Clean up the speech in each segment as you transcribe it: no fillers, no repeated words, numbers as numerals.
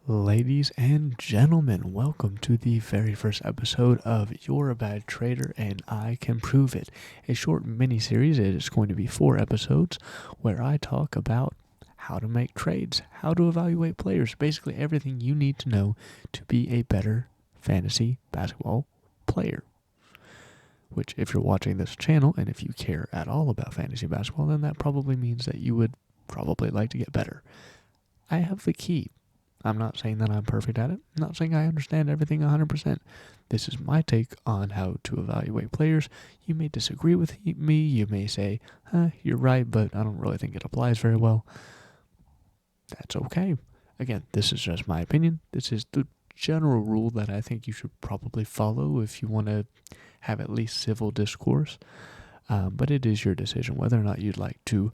Ladies and gentlemen, welcome to the very first episode of You're a Bad Trader and I Can Prove It, a short mini-series. It is going to be 4 episodes where I talk about how to make trades, how to evaluate players, basically everything you need to know to be a better fantasy basketball player. Which, if you're watching this channel and if you care at all about fantasy basketball, then that probably means that you would probably like to get better. I have the key. I'm not saying that I'm perfect at it. I'm not saying I understand everything 100%. This is my take on how to evaluate players. You may disagree with me. You may say, you're right, but I don't really think it applies very well. That's okay. Again, this is just my opinion. This is the general rule that I think you should probably follow if you want to have at least civil discourse. But it is your decision whether or not you'd like to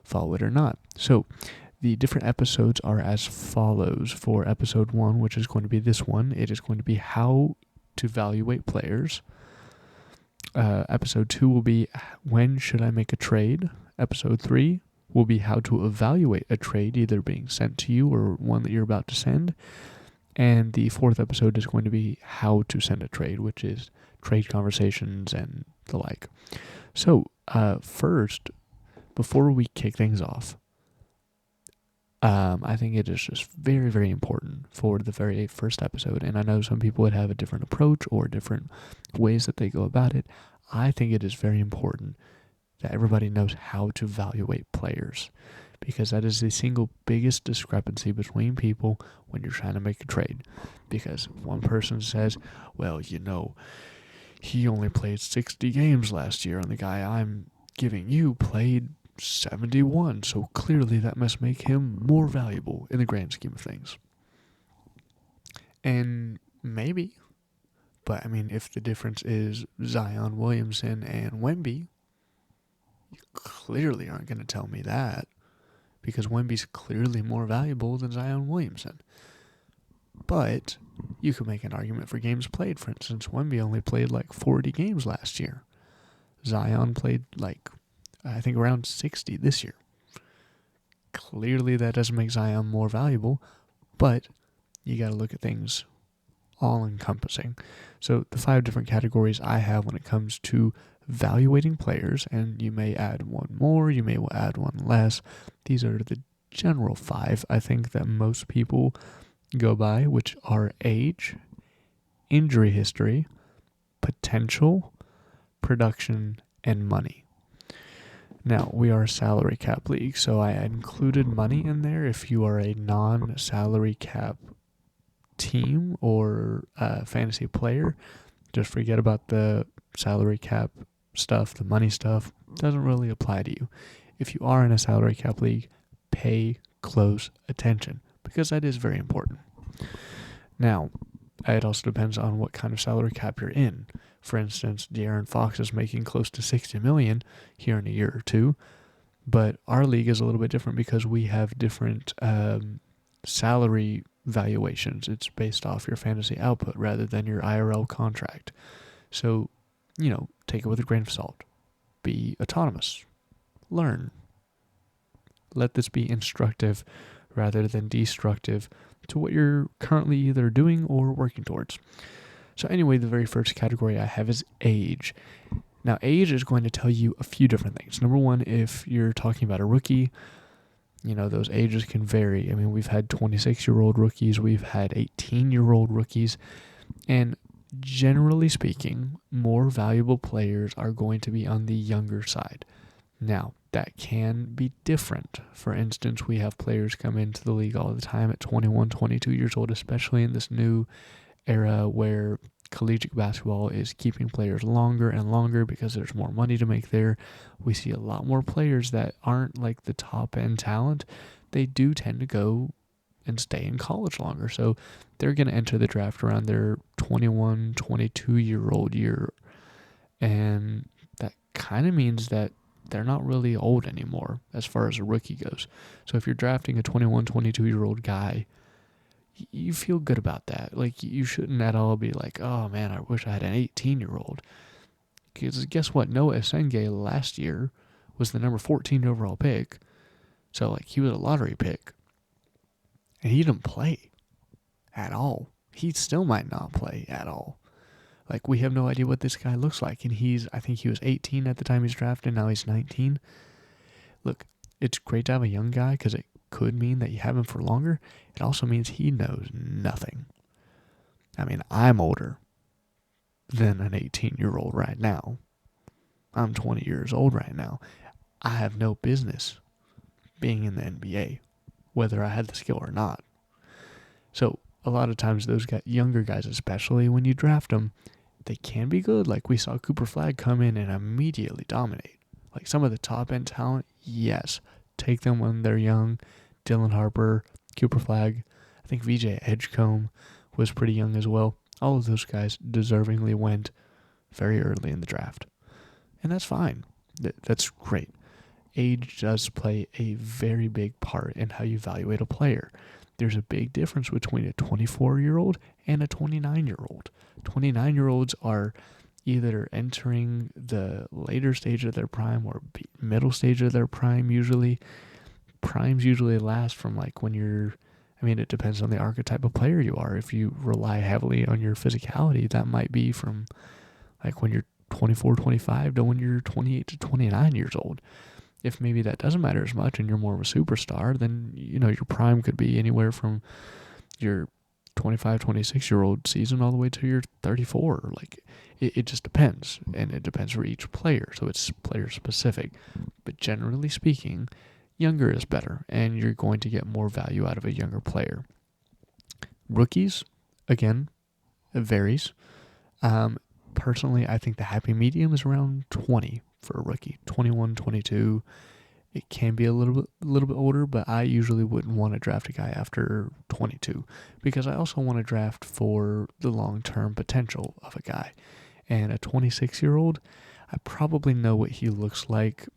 follow it or not. So, the different episodes are as follows. For episode 1, which is going to be this one, it is going to be how to evaluate players. Episode 2 will be when should I make a trade. Episode 3 will be how to evaluate a trade either being sent to you or one that you're about to send. And the 4th episode is going to be how to send a trade, which is trade conversations and the like. So, first, before we kick things off, I think it is just very, very important for the very first episode, and I know some people would have a different approach or different ways that they go about it. I think it is very important that everybody knows how to evaluate players, because that is the single biggest discrepancy between people when you're trying to make a trade. Because one person says, well, he only played 60 games last year, and the guy I'm giving you played 71, so clearly that must make him more valuable in the grand scheme of things. And maybe, but I mean, if the difference is Zion Williamson and Wemby, you clearly aren't going to tell me that, because Wemby's clearly more valuable than Zion Williamson. But you could make an argument for games played. For instance, Wemby only played like 40 games last year. Zion played I think around 60 this year. Clearly that doesn't make Zion more valuable, but you got to look at things all encompassing. So the 5 different categories I have when it comes to evaluating players, and you may add one more, you may add one less. These are the general 5 I think that most people go by, which are age, injury history, potential, production, and money. Now, we are a salary cap league, so I included money in there. If you are a non-salary cap team or fantasy player, just forget about the salary cap stuff. The money stuff doesn't really apply to you. If you are in a salary cap league, pay close attention, because that is very important. Now, it also depends on what kind of salary cap you're in. For instance, De'Aaron Fox is making close to $60 million here in a year or two, but our league is a little bit different because we have different salary valuations. It's based off your fantasy output rather than your IRL contract. So, take it with a grain of salt. Be autonomous. Learn. Let this be instructive rather than destructive to what you're currently either doing or working towards. So anyway, the very first category I have is age. Now, age is going to tell you a few different things. Number one, if you're talking about a rookie, those ages can vary. I mean, we've had 26-year-old rookies, we've had 18-year-old rookies, and generally speaking, more valuable players are going to be on the younger side. Now, that can be different. For instance, we have players come into the league all the time at 21, 22 years old, especially in this new era where collegiate basketball is keeping players longer and longer because there's more money to make there. We see a lot more players that aren't like the top end talent. They do tend to go and stay in college longer. So they're going to enter the draft around their 21, 22-year-old year. And that kind of means that they're not really old anymore as far as a rookie goes. So if you're drafting a 21, 22-year-old guy, you feel good about that. Like, you shouldn't at all be like, oh man, I wish I had an 18-year-old. Because guess what? Noah Esenge last year was the number 14 overall pick. So, he was a lottery pick. And he didn't play. at all. He still might not play at all. Like, we have no idea what this guy looks like. And I think he was 18 at the time he's drafted. Now he's 19. Look, it's great to have a young guy because it could mean that you have him for longer. It also means he knows nothing. I mean, I'm older than an 18-year-old right now. I'm 20 years old right now. I have no business being in the NBA, whether I had the skill or not. So a lot of times those younger guys, especially when you draft them, they can be good. Like we saw Cooper Flagg come in and immediately dominate. Like some of the top end talent, yes, take them when they're young. Dylan Harper, Cooper Flagg, I think VJ Edgecombe was pretty young as well. All of those guys deservingly went very early in the draft. And that's fine. That's great. Age does play a very big part in how you evaluate a player. There's a big difference between a 24-year-old and a 29-year-old. 29-year-olds are either entering the later stage of their prime or middle stage of their prime usually. Primes usually last from like when it depends on the archetype of player you are. If you rely heavily on your physicality, that might be from like when you're 24, 25 to when you're 28 to 29 years old. If maybe that doesn't matter as much and you're more of a superstar, then, your prime could be anywhere from your 25, 26-year-old season all the way to your 34. Like, it just depends, and it depends for each player, so it's player specific. But generally speaking, younger is better, and you're going to get more value out of a younger player. Rookies, again, it varies. Personally, I think the happy medium is around 20 for a rookie, 21, 22. It can be a little bit older, but I usually wouldn't want to draft a guy after 22 because I also want to draft for the long-term potential of a guy. And a 26-year-old, I probably know what he looks like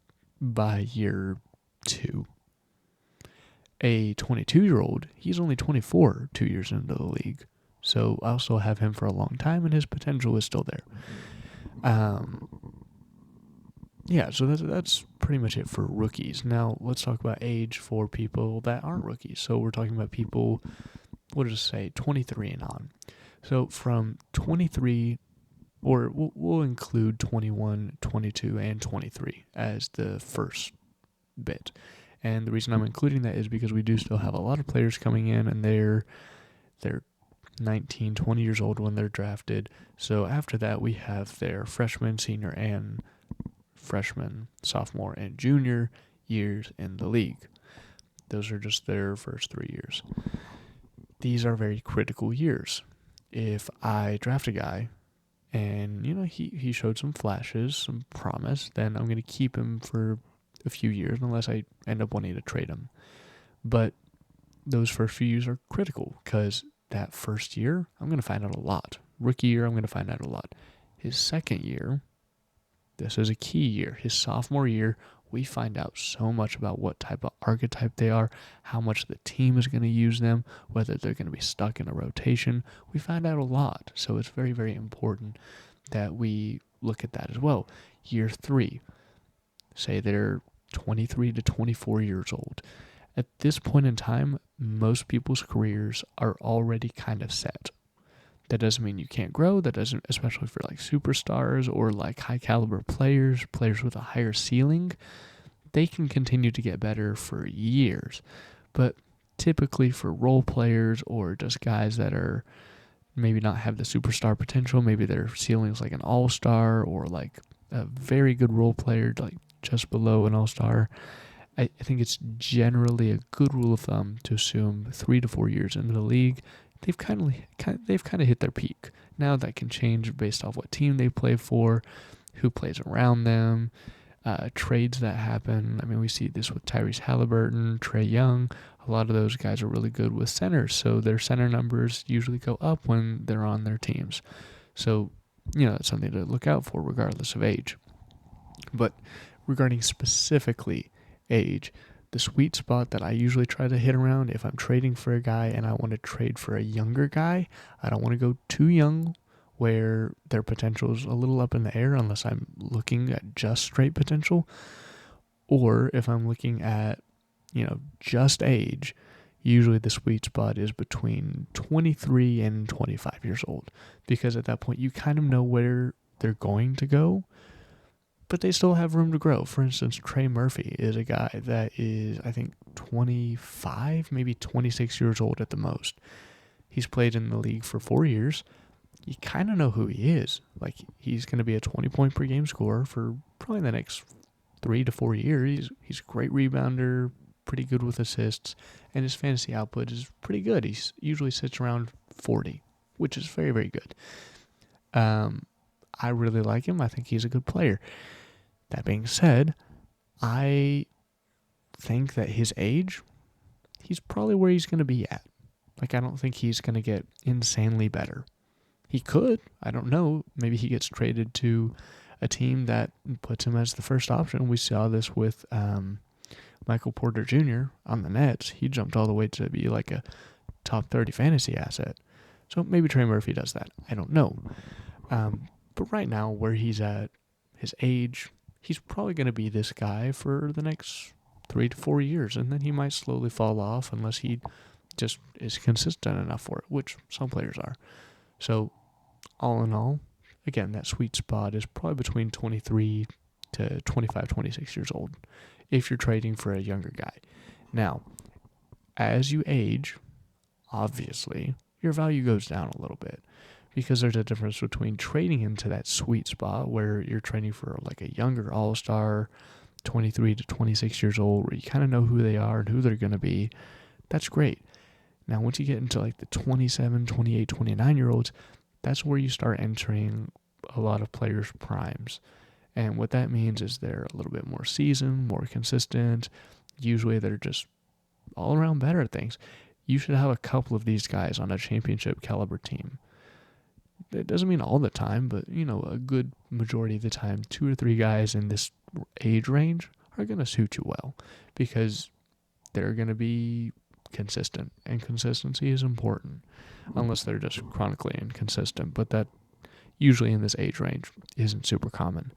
by year 2. A 22-year-old, he's only 24 2 years into the league. So I also have him for a long time, and his potential is still there. So that's pretty much it for rookies. Now, let's talk about age for people that aren't rookies. So we're talking about people, we'll just say 23 and on. So from 23, or we'll include 21, 22, and 23 as the first bit. And the reason I'm including that is because we do still have a lot of players coming in, and they're 19, 20 years old when they're drafted. So after that, we have their freshman, senior, and freshman, sophomore, and junior years in the league. Those are just their first 3 years. These are very critical years. If I draft a guy and, he showed some flashes, some promise, then I'm going to keep him for a few years unless I end up wanting to trade him. But those first few years are critical because that first year, I'm going to find out a lot. Rookie year, I'm going to find out a lot. His second year, this is a key year. His sophomore year, we find out so much about what type of archetype they are, how much the team is going to use them, whether they're going to be stuck in a rotation. We find out a lot. So it's very, very important that we look at that as well. Year 3, say they're 23 to 24 years old. At this point in time, most people's careers are already kind of set. That doesn't mean you can't grow. That doesn't, especially for like superstars or like high caliber players with a higher ceiling, they can continue to get better for years. But typically for role players or just guys that are maybe not have the superstar potential, maybe their ceiling is like an all-star or like a very good role player, like just below an all-star, I think it's generally a good rule of thumb to assume 3 to 4 years into the league, they've kind of hit their peak. Now that can change based off what team they play for, who plays around them, trades that happen. I mean, we see this with Tyrese Halliburton, Trae Young. A lot of those guys are really good with centers, so their center numbers usually go up when they're on their teams. So, that's something to look out for regardless of age. But regarding specifically age, the sweet spot that I usually try to hit around if I'm trading for a guy and I want to trade for a younger guy, I don't want to go too young where their potential is a little up in the air unless I'm looking at just straight potential. Or if I'm looking at, just age, Usually the sweet spot is between 23 and 25 years old, because at that point you kind of know where they're going to go, but they still have room to grow. For instance, Trey Murphy is a guy that is, I think, 25, maybe 26 years old at the most. He's played in the league for 4 years. You kind of know who he is. Like, he's going to be a 20-point per game scorer for probably the next 3 to 4 years. He's a great rebounder, pretty good with assists, and his fantasy output is pretty good. He usually sits around 40, which is very, very good. I really like him. I think he's a good player. That being said, I think that his age, he's probably where he's going to be at. Like, I don't think he's going to get insanely better. He could. I don't know. Maybe he gets traded to a team that puts him as the first option. We saw this with Michael Porter Jr. on the Nets. He jumped all the way to be like a top 30 fantasy asset. So maybe Trey Murphy does that. I don't know. But right now, where he's at, his age, he's probably going to be this guy for the next 3 to 4 years. And then he might slowly fall off unless he just is consistent enough for it, which some players are. So all in all, again, that sweet spot is probably between 23 to 25, 26 years old if you're trading for a younger guy. Now, as you age, obviously, your value goes down a little bit, because there's a difference between trading into that sweet spot where you're trading for like a younger all-star, 23 to 26 years old, where you kind of know who they are and who they're going to be. That's great. Now, once you get into like the 27, 28, 29-year-olds, that's where you start entering a lot of players' primes. And what that means is they're a little bit more seasoned, more consistent. Usually they're just all around better at things. You should have a couple of these guys on a championship caliber team. It doesn't mean all the time, but, a good majority of the time, 2 or 3 guys in this age range are going to suit you well, because they're going to be consistent, and consistency is important, unless they're just chronically inconsistent, but that usually in this age range isn't super common.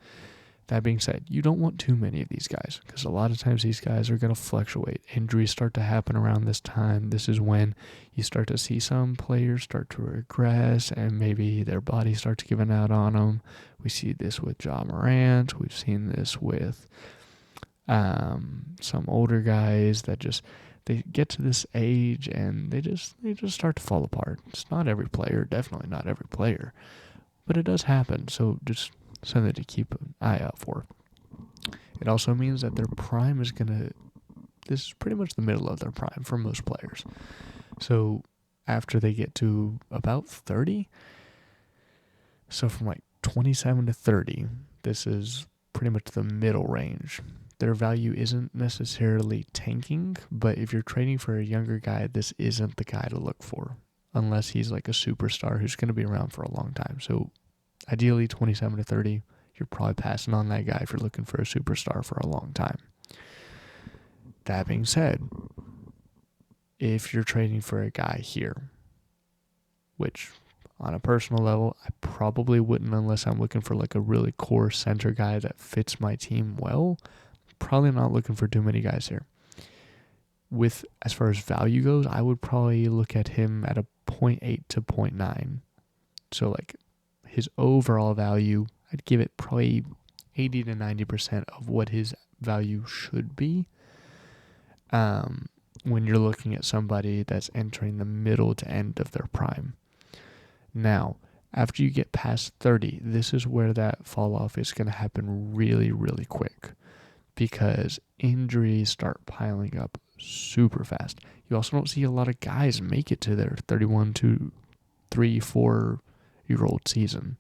That being said, you don't want too many of these guys, because a lot of times these guys are going to fluctuate. Injuries start to happen around this time. This is when you start to see some players start to regress, and maybe their body starts giving out on them. We see this with Ja Morant. We've seen this with some older guys that just, they get to this age and they just start to fall apart. It's not every player, definitely not every player, but it does happen. So just something to keep an eye out for. It also means that their prime is this is pretty much the middle of their prime for most players. So after they get to about 30, so from like 27 to 30, this is pretty much the middle range. Their value isn't necessarily tanking, but if you're trading for a younger guy, this isn't the guy to look for, unless he's like a superstar who's going to be around for a long time. So ideally 27 to 30, you're probably passing on that guy if you're looking for a superstar for a long time. That being said, if you're trading for a guy here, which on a personal level, I probably wouldn't unless I'm looking for like a really core center guy that fits my team well. Probably not looking for too many guys here. With, as far as value goes, I would probably look at him at a 0.8 to 0.9. So like his overall value, I'd give it probably 80 to 90% of what his value should be. When you're looking at somebody that's entering the middle to end of their prime. Now, after you get past 30, this is where that fall off is going to happen really, really quick, because injuries start piling up super fast. You also don't see a lot of guys make it to their 31 to 3-4-year-old season.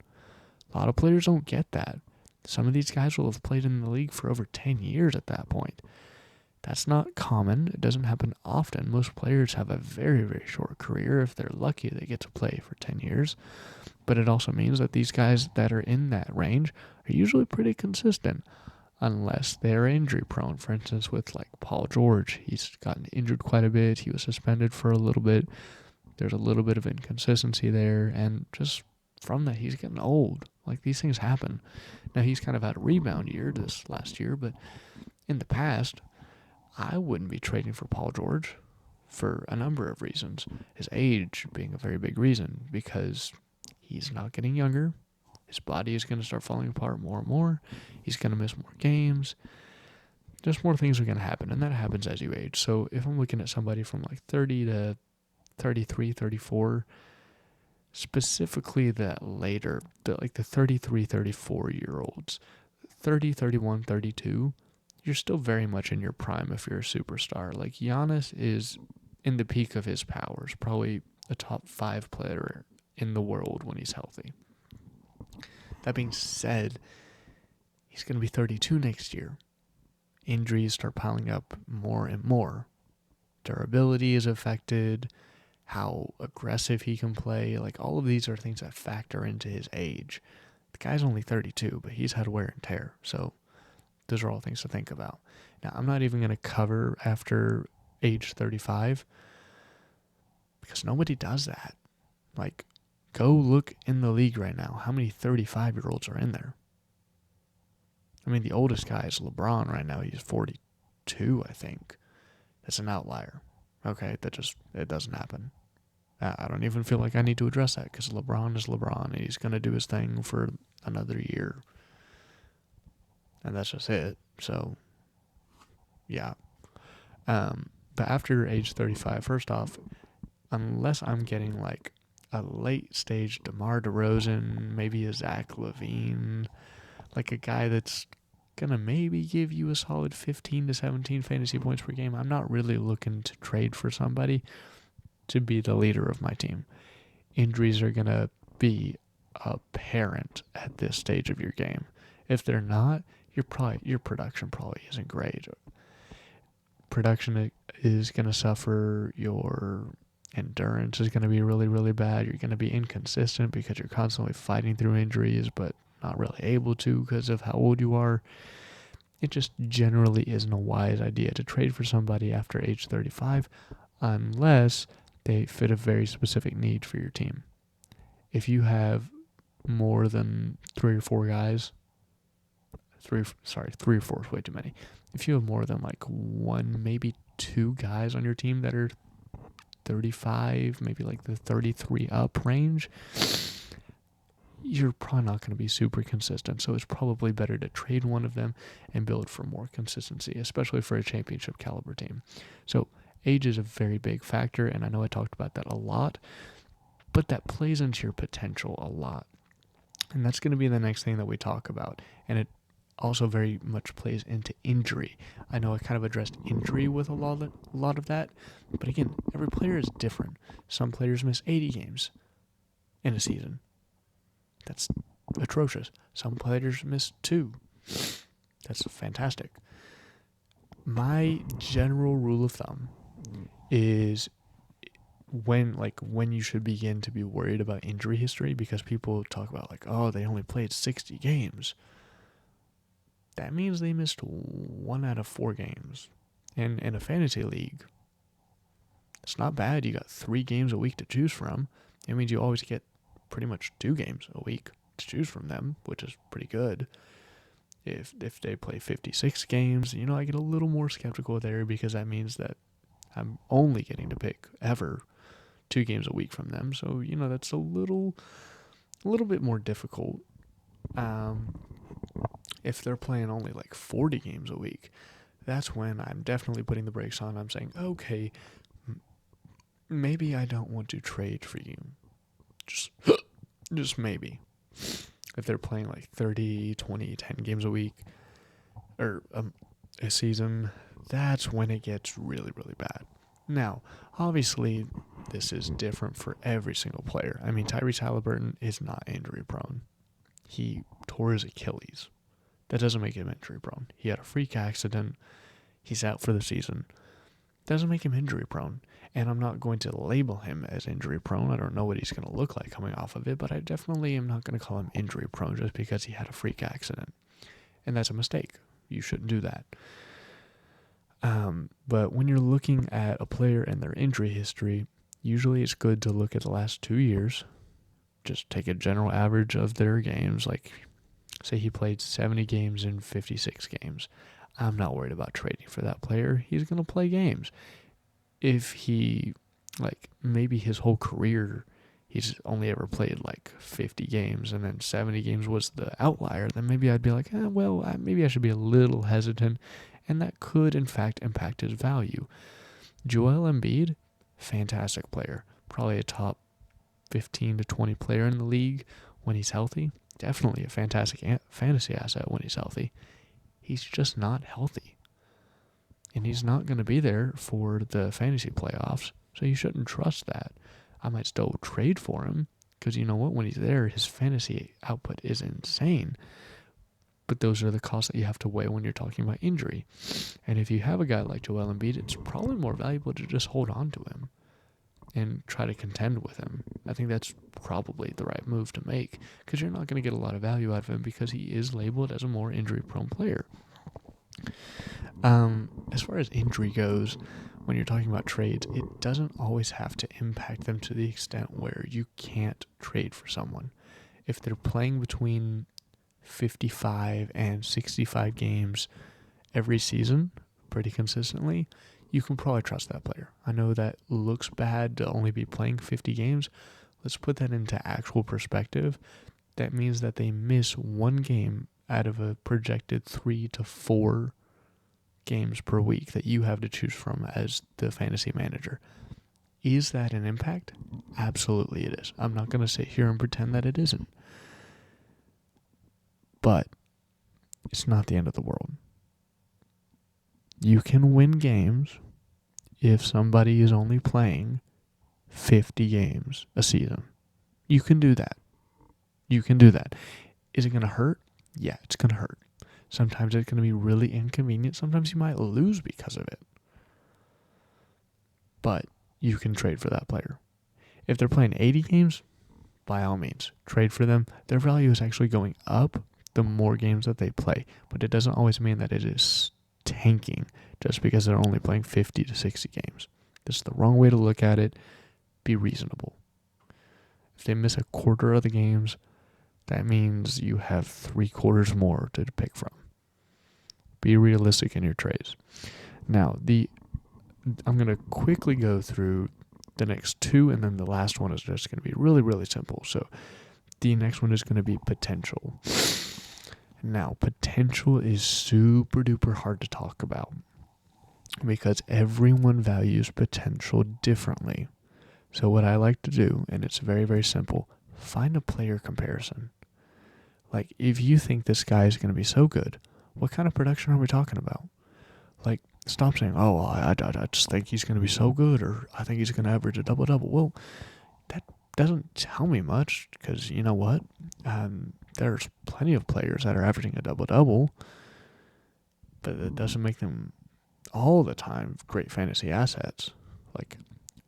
A lot of players don't get that. Some of these guys will have played in the league for over 10 years at that point. That's not common. It doesn't happen often. Most players have a very, very short career. If they're lucky, they get to play for 10 years. But it also means that these guys that are in that range are usually pretty consistent, unless they're injury prone. For instance, with like Paul George, he's gotten injured quite a bit. He was suspended for a little bit. There's a little bit of inconsistency there. And just from that, he's getting old. Like, these things happen. Now, he's kind of had a rebound year this last year, but in the past, I wouldn't be trading for Paul George for a number of reasons. His age being a very big reason, because he's not getting younger. His body is going to start falling apart more and more. He's going to miss more games. Just more things are going to happen, and that happens as you age. So if I'm looking at somebody from like 30 to 33, 34, specifically that later, like the 33, 34-year-olds, 30, 31, 32, you're still very much in your prime if you're a superstar. Like Giannis is in the peak of his powers, probably a top 5 player in the world when he's healthy. That being said, he's going to be 32 next year. Injuries start piling up more and more. Durability is affected, how aggressive he can play. Like, all of these are things that factor into his age. The guy's only 32, but he's had wear and tear. So those are all things to think about. Now, I'm not even going to cover after age 35 because nobody does that. Like, go look in the league right now. How many 35-year-olds are in there? I mean, the oldest guy is LeBron right now. He's 42, I think. That's an outlier. Okay, it doesn't happen. I don't even feel like I need to address that because LeBron is LeBron. And he's going to do his thing for another year. And that's just it. So, yeah. But after age 35, first off, unless I'm getting like a late stage DeMar DeRozan, maybe a Zach LaVine, like a guy that's going to maybe give you a solid 15 to 17 fantasy points per game, I'm not really looking to trade for somebody to be the leader of my team. Injuries are going to be apparent at this stage of your game. If they're not, your production probably isn't great. Production is going to suffer. Your endurance is going to be really, really bad. You're going to be inconsistent because you're constantly fighting through injuries, but not really able to because of how old you are. It just generally isn't a wise idea to trade for somebody after age 35 unless they fit a very specific need for your team. If you have more than 3 or 4 guys, 3 or 4 is way too many. If you have more than like 1, maybe 2 guys on your team that are 35, maybe like the 33 up range, you're probably not going to be super consistent. So it's probably better to trade one of them and build for more consistency, especially for a championship caliber team. So age is a very big factor, and I know I talked about that a lot, but that plays into your potential a lot. And that's going to be the next thing that we talk about. And it also very much plays into injury. I know I kind of addressed injury with a lot of that, but again, every player is different. Some players miss 80 games in a season. That's atrocious. Some players miss 2. That's fantastic. My general rule of thumb is when you should begin to be worried about injury history, because people talk about like, oh, they only played 60 games. That means they missed 1 out of 4 games. And in a fantasy league, it's not bad. You got 3 games a week to choose from. It means you always get pretty much 2 games a week to choose from them, which is pretty good. If they play 56 games, I get a little more skeptical there, because that means that I'm only getting to pick ever 2 games a week from them. So, that's a little bit more difficult. If they're playing only like 40 games a week, that's when I'm definitely putting the brakes on. I'm saying, okay, maybe I don't want to trade for you. Just maybe. If they're playing like 30, 20, 10 games a week, or a season, that's when it gets really, really bad. Now, obviously, this is different for every single player. I mean, Tyrese Halliburton is not injury prone. He tore his Achilles. That doesn't make him injury prone. He had a freak accident. He's out for the season. Doesn't make him injury prone. And I'm not going to label him as injury prone. I don't know what he's going to look like coming off of it, but I definitely am not going to call him injury prone just because he had a freak accident. And that's a mistake. You shouldn't do that. But when you're looking at a player and their injury history, usually it's good to look at the last 2 years. Just take a general average of their games. Like, say he played 70 games in 56 games. I'm not worried about trading for that player. He's going to play games. if he, like, maybe his whole career, he's only ever played like 50 games and then 70 games was the outlier, then maybe I'd be like, maybe I should be a little hesitant, and that could, in fact, impact his value. Joel Embiid, fantastic player. Probably a top 15 to 20 player in the league when he's healthy. Definitely a fantastic fantasy asset when he's healthy. He's just not healthy. And he's not going to be there for the fantasy playoffs, so you shouldn't trust that. I might still trade for him, because you know what? When he's there, his fantasy output is insane. But those are the costs that you have to weigh when you're talking about injury. And if you have a guy like Joel Embiid, it's probably more valuable to just hold on to him and try to contend with him. I think that's probably the right move to make, because you're not going to get a lot of value out of him because he is labeled as a more injury-prone player. As far as injury goes, when you're talking about trades, it doesn't always have to impact them to the extent where you can't trade for someone. If they're playing between 55 and 65 games every season pretty consistently, you can probably trust that player. I know that looks bad to only be playing 50 games. Let's put that into actual perspective. That means that they miss one game out of a projected 3 to 4 games per week that you have to choose from as the fantasy manager. Is that an impact? Absolutely it is. I'm not going to sit here and pretend that it isn't. But it's not the end of the world. You can win games if somebody is only playing 50 games a season. You can do that. You can do that. Is it going to hurt? Yeah, it's going to hurt. Sometimes it's going to be really inconvenient. Sometimes you might lose because of it. But you can trade for that player. If they're playing 80 games, by all means, trade for them. Their value is actually going up the more games that they play. But it doesn't always mean that it is tanking just because they're only playing 50 to 60 games. This is the wrong way to look at it. Be reasonable. If they miss a quarter of the games, that means you have 3/4 more to pick from. Be realistic in your trades. Now, I'm going to quickly go through the next two, and then the last one is just going to be really, really simple. So the next one is going to be potential. Now, potential is super duper hard to talk about because everyone values potential differently. So what I like to do, and it's very, very simple, find a player comparison. Like, if you think this guy is going to be so good, what kind of production are we talking about? Like, stop saying, I just think he's going to be so good, or I think he's going to average a double-double. Well, that doesn't tell me much, because you know what? There's plenty of players that are averaging a double-double, but it doesn't make them all the time great fantasy assets. Like,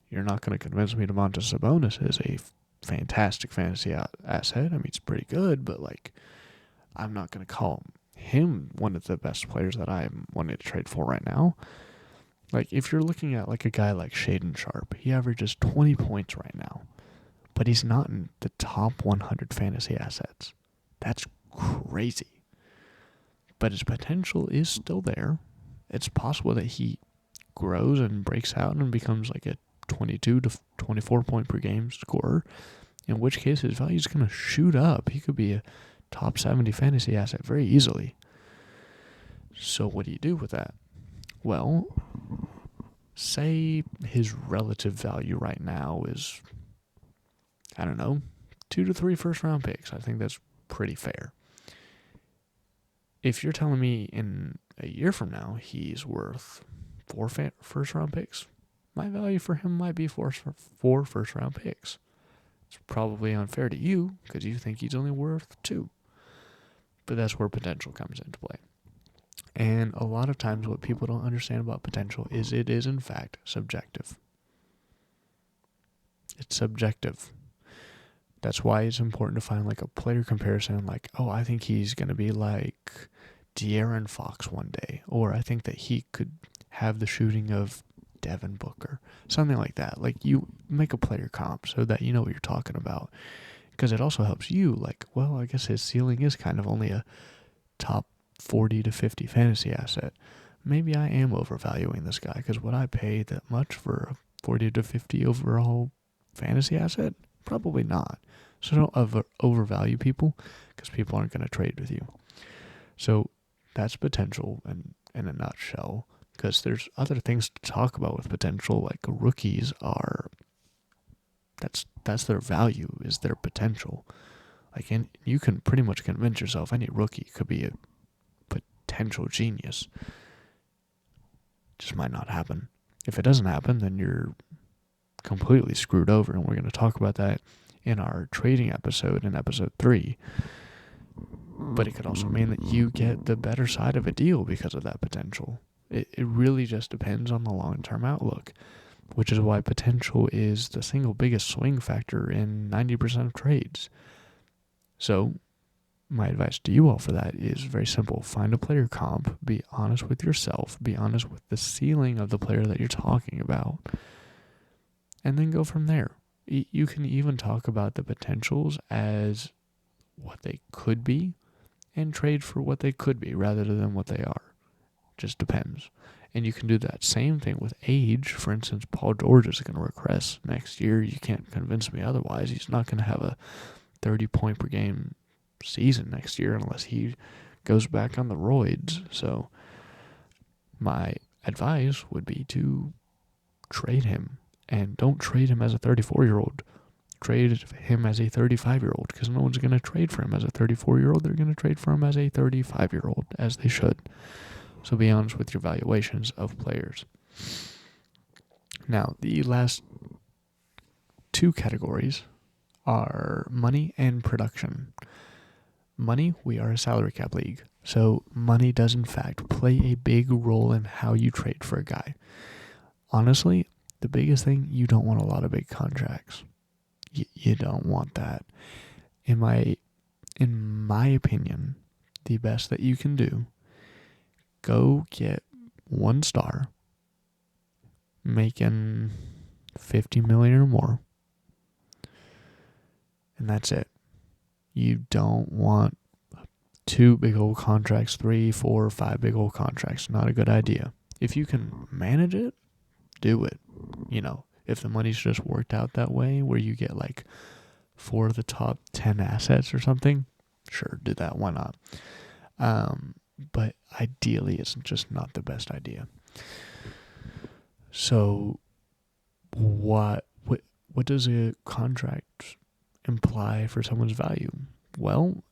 you're not going to convince me Domantas Sabonis is a fantastic fantasy asset. I mean, it's pretty good, but like, I'm not going to call him one of the best players that I'm wanting to trade for right now. Like, if you're looking at like a guy like Shaedon Sharp, he averages 20 points right now, but he's not in the top 100 fantasy assets. That's crazy. But his potential is still there. It's possible that he grows and breaks out and becomes like a 22 to 24 point per game scorer, in which case his value is going to shoot up. He could be a top 70 fantasy asset very easily. So what do you do with that? Well, say his relative value right now is, I don't know, 2 to 3 first round picks. I think that's pretty fair. If you're telling me in a year from now he's worth 4 first round picks, my value for him might be 4 first round picks. It's probably unfair to you because you think he's only worth 2. But that's where potential comes into play. And a lot of times what people don't understand about potential is it is in fact subjective. It's subjective. That's why it's important to find like a player comparison, like, I think he's going to be like De'Aaron Fox one day, or I think that he could have the shooting of Devin Booker, something like that. Like, you make a player comp so that you know what you're talking about, because it also helps you, like, well, I guess his ceiling is kind of only a top 40 to 50 fantasy asset. maybe I am overvaluing this guy, because would I pay that much for a 40 to 50 overall fantasy asset? Probably not. So don't overvalue people, because people aren't going to trade with you. So that's potential in a nutshell, because there's other things to talk about with potential. Like rookies are, that's their value, is their potential. Like, and you can pretty much convince yourself any rookie could be a potential genius. Just might not happen. If it doesn't happen, then you're completely screwed over, and we're going to talk about that in our trading episode in episode 3. But it could also mean that you get the better side of a deal because of that potential. It really just depends on the long-term outlook, which is why potential is the single biggest swing factor in 90% of trades. So my advice to you all for that is very simple. Find a player comp, be honest with yourself, be honest with the ceiling of the player that you're talking about, and then go from there. You can even talk about the potentials as what they could be and trade for what they could be rather than what they are. Just depends. And you can do that same thing with age. For instance, Paul George is going to regress next year. You can't convince me otherwise. He's not going to have a 30-point per game season next year unless he goes back on the roids. So my advice would be to trade him. And don't trade him as a 34-year-old. Trade him as a 35-year-old, because no one's going to trade for him as a 34-year-old. They're going to trade for him as a 35-year-old, as they should. So be honest with your valuations of players. Now, the last 2 categories are money and production. Money, we are a salary cap league. So money does in fact play a big role in how you trade for a guy. Honestly, the biggest thing, you don't want a lot of big contracts. You don't want that. In my opinion, the best that you can do, go get 1 star making $50 million or more, and that's it. You don't want 2 big old contracts, 3, 4, 5 big old contracts. Not a good idea. If you can manage it, do it. If the money's just worked out that way, where you get like 4 of the top 10 assets or something, sure, do that. Why not? But ideally, it's just not the best idea. So, what does a contract imply for someone's value? Well,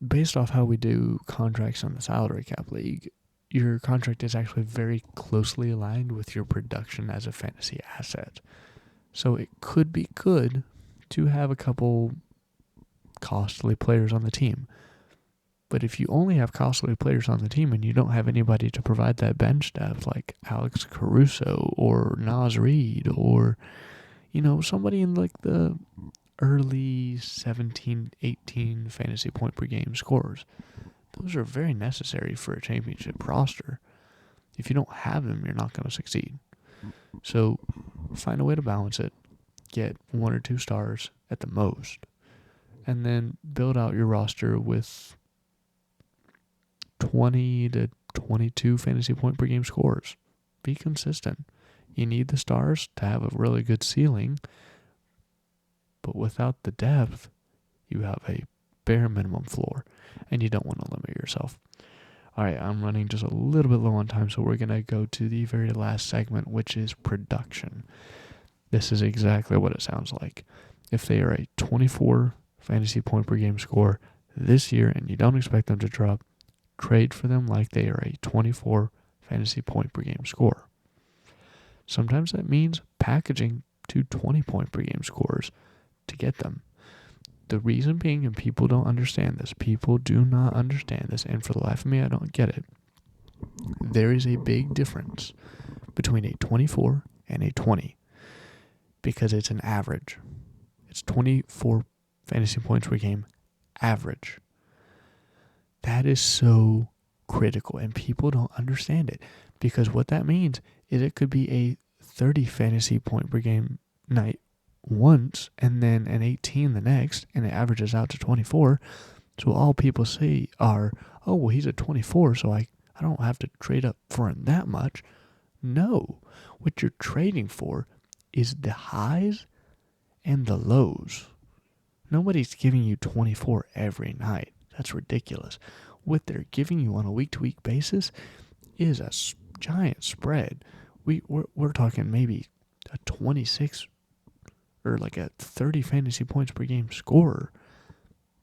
based off how we do contracts on the salary cap league, your contract is actually very closely aligned with your production as a fantasy asset. So it could be good to have a couple costly players on the team. But if you only have costly players on the team and you don't have anybody to provide that bench depth like Alex Caruso or Nas Reed or, somebody in like the early 17, 18 fantasy point per game scorers, those are very necessary for a championship roster. If you don't have them, you're not going to succeed. So find a way to balance it. Get 1 or 2 stars at the most. And then build out your roster with 20 to 22 fantasy point per game scores. Be consistent. You need the stars to have a really good ceiling. But without the depth, you have a bare minimum floor. And you don't want to limit yourself. All right, I'm running just a little bit low on time, so we're going to go to the very last segment, which is production. This is exactly what it sounds like. If they are a 24 fantasy point per game score this year and you don't expect them to drop, trade for them like they are a 24 fantasy point per game score. Sometimes that means packaging 2 20 point per game scores to get them. The reason being, and people don't understand this, people do not understand this, and for the life of me, I don't get it. There is a big difference between a 24 and a 20 because it's an average. It's 24 fantasy points per game average. That is so critical, and people don't understand it because what that means is it could be a 30 fantasy point per game night once and then an 18 the next, and it averages out to 24. So all people say are, oh, well, he's a 24, so I I don't have to trade up for him that much. No, what you're trading for is the highs and the lows. Nobody's giving you 24 every night. That's ridiculous. What they're giving you on a week-to-week basis is a giant spread. We're talking maybe a 26 or like a 30 fantasy points per game scorer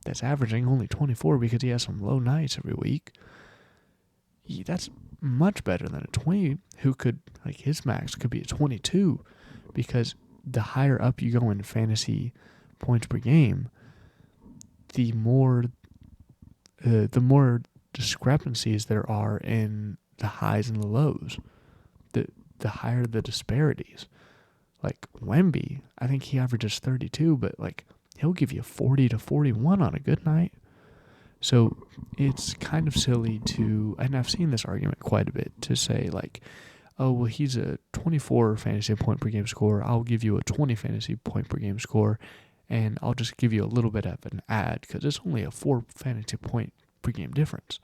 that's averaging only 24 because he has some low nights every week. That's much better than a 20 who could, like, his max could be a 22, because the higher up you go in fantasy points per game, the more discrepancies there are in the highs and the lows. The higher the disparities. Like Wemby, I think he averages 32, but like he'll give you 40 to 41 on a good night. So it's kind of silly to, and I've seen this argument quite a bit, to say like, oh, well, he's a 24 fantasy point per game scorer. I'll give you a 20 fantasy point per game score, and I'll just give you a little bit of an ad because it's only a 4 fantasy point per game difference.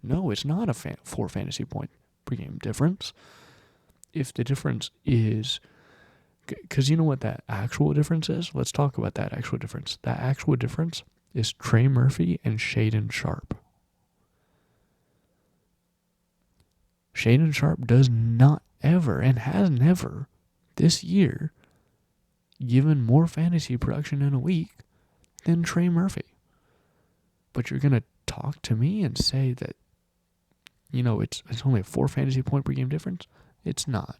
No, it's not a 4 fantasy point per game difference. If the difference is, because you know what that actual difference is? Let's talk about that actual difference. That actual difference is Trey Murphy and Shaedon Sharpe. Shaedon Sharpe does not ever, and has never, this year, given more fantasy production in a week than Trey Murphy. But you're going to talk to me and say that, it's only a 4 fantasy point per game difference? It's not.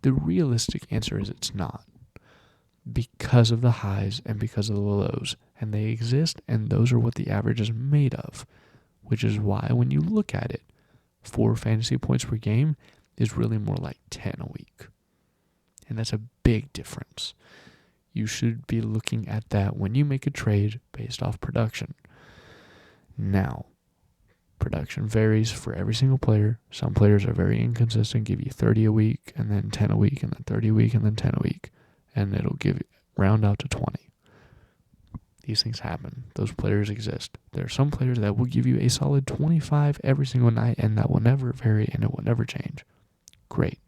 The realistic answer is it's not, because of the highs and because of the lows, and they exist, and those are what the average is made of, which is why when you look at it, 4 fantasy points per game is really more like 10 a week, and that's a big difference. You should be looking at that when you make a trade based off production. Now, production varies for every single player. Some players are very inconsistent, give you 30 a week, and then 10 a week, and then 30 a week, and then 10 a week, and it'll round out to 20. These things happen. Those players exist. There are some players that will give you a solid 25 every single night, and that will never vary, and it will never change. Great.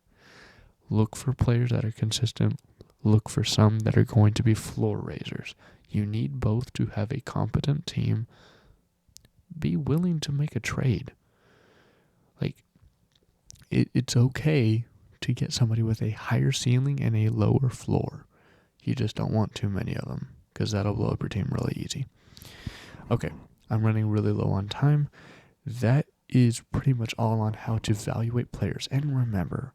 Look for players that are consistent. Look for some that are going to be floor raisers. You need both to have a competent team. Be willing to make a trade. Like, it's okay to get somebody with a higher ceiling and a lower floor. You just don't want too many of them, because that'll blow up your team really easy. Okay, I'm running really low on time. That is pretty much all on how to evaluate players. And remember,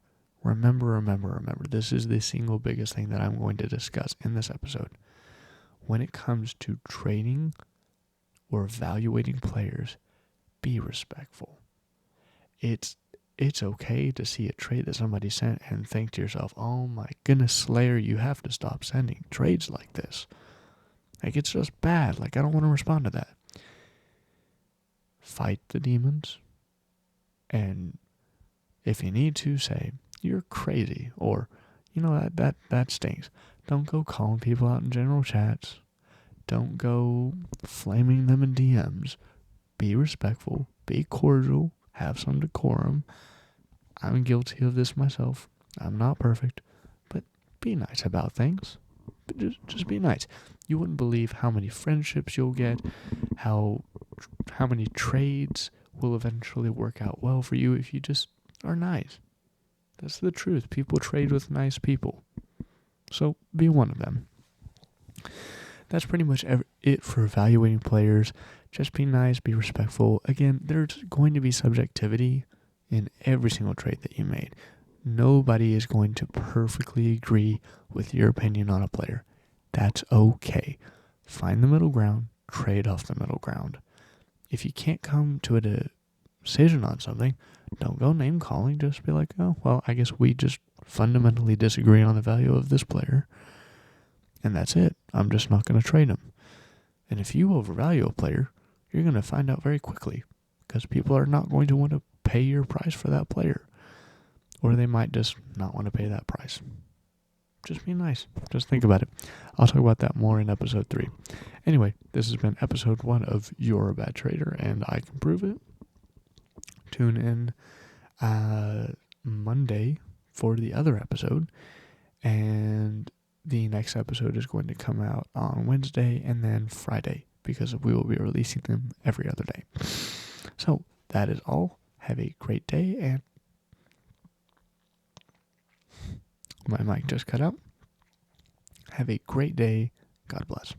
this is the single biggest thing that I'm going to discuss in this episode. When it comes to trading or evaluating players, be respectful. It's okay to see a trade that somebody sent and think to yourself, oh my goodness, Slayer, you have to stop sending trades like this. Like, it's just bad. Like, I don't want to respond to that. Fight the demons. And if you need to, say, you're crazy. Or, that stinks. Don't go calling people out in general chats. Don't go flaming them in DMs. Be respectful. Be cordial. Have some decorum. I'm guilty of this myself. I'm not perfect. But be nice about things. But just be nice. You wouldn't believe how many friendships you'll get, how many trades will eventually work out well for you if you just are nice. That's the truth. People trade with nice people. So be one of them. That's pretty much it for evaluating players. Just be nice, be respectful. Again, there's going to be subjectivity in every single trade that you made. Nobody is going to perfectly agree with your opinion on a player. That's okay. Find the middle ground, trade off the middle ground. If you can't come to a decision on something, don't go name calling. Just be like, oh, well, I guess we just fundamentally disagree on the value of this player. And that's it. I'm just not going to trade him. And if you overvalue a player, you're going to find out very quickly, because people are not going to want to pay your price for that player. Or they might just not want to pay that price. Just be nice. Just think about it. I'll talk about that more in episode 3. Anyway, this has been episode 1 of You're a Bad Trader, and I can prove it. tune in Monday for the other episode, and the next episode is going to come out on Wednesday and then Friday, because we will be releasing them every other day. So that is all. Have a great day, and my mic just cut out. Have a great day. God bless.